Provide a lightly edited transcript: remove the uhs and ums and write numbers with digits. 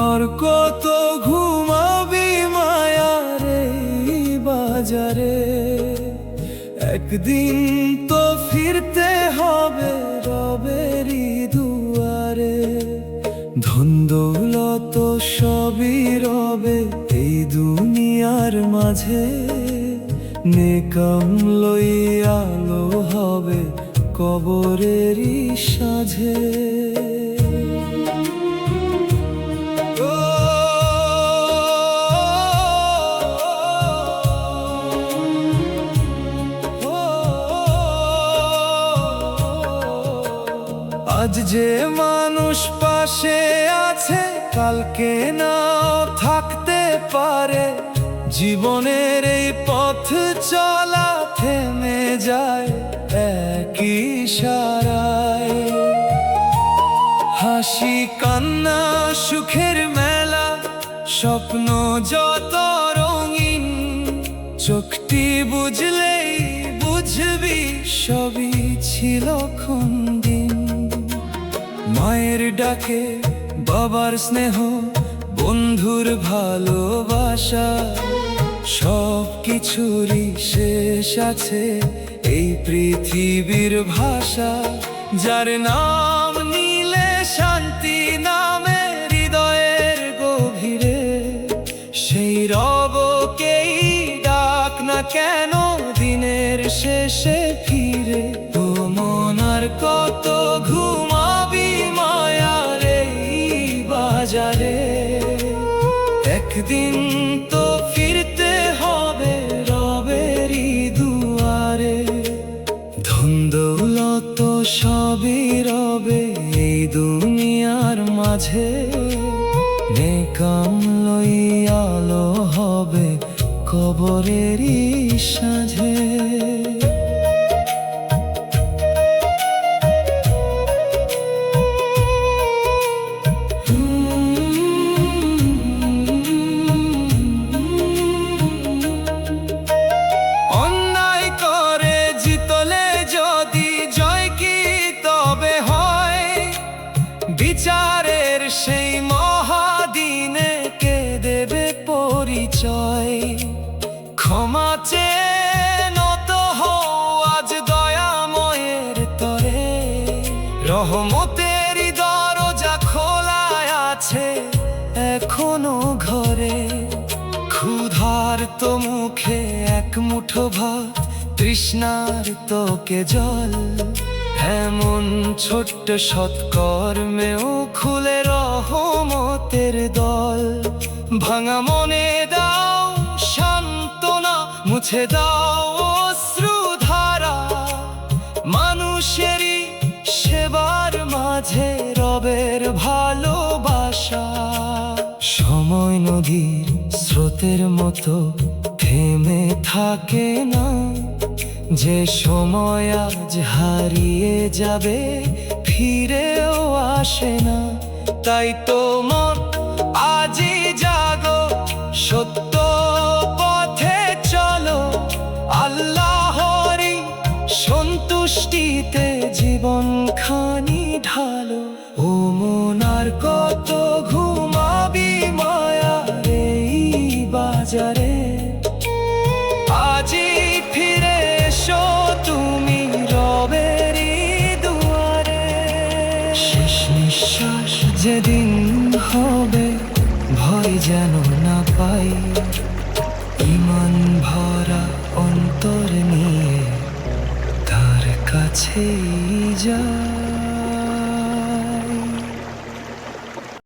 আর কত ঘুমাবি মায়ার এই বাজারে, একদিন তো ফিরতে হবে রবেরই দুয়ারে। ধন দৌলত সবই রবে এই দুনিয়ার মাঝে, নেকাম লই আলো হবে কবরেরই সাঁঝে। আজ যে মানুষ পাশে আছে কালকে নাও থাকতে পারে, জীবনের এই পথ চলা থেমে যায় একই ইশারায়। হাসি কান্না সুখের মেলা, স্বপ্ন যত রঙিন, চোখটি বুঝলেই বুঝবি সবই ছিল ক্ষণদিন। মায়ের ডাকে বাবার স্নেহ, বন্ধুর ভালোবাসা, সব কিছুরই শেষ আছে এই পৃথিবীর ভাষা। যার নাম নিলে শান্তি নামে হৃদয়ের গভীরে, সেই রবকেই ডাক না কেন দিনের শেষে ফিরে। ও মন আর কত ঘুমাবি মায়ার এই বাজারে, একদিন তো ফিরতে হবে রবেরই দুয়ারে। ধন দৌলত সবই রবে এই দুনিয়ার মাঝে, নেকাম লই আলো হবে কবরেরই সাঁঝে। বিচারের সেই মহাদিনে কে দেবে পরিচয়? ক্ষমা চেয়ে নত হও আজ দয়াময়ের তরে, রহমতের দরজা খোলা আছে এখনো ঘরে। ক্ষুধার্ত মুখে এক মুঠো ভাত, তৃষ্ণার তোকে জল, এমন ছোট্ট সৎকর্মেও খুলে রহমতের দল। ভাঙা মনে দাও সান্ত্বনা, মুছে দাও অশ্রুধারা, মানুষেরই সেবার মাঝে রবের ভালোবাসা। সময় নদীর স্রোতের মতো থেমে থাকে না, যে সময় আজ হারিয়ে যাবে ফিরেও আসে না। তাই তো মন আজই জাগো, সত্য পথে চলো, আল্লাহরই সন্তুষ্টিতে জীবন খানি ঢালো। ও মন আর কত ঘুমাবি মায়ার এই বাজারে, আজই ফিরে এসো তুমি রবেরই দুয়ারে। শেষ নিঃশ্বাস যেদিন হবে ভয় যেন না পাই, ঈমান ভরা অন্তর নিয়ে তার কাছেই যাই।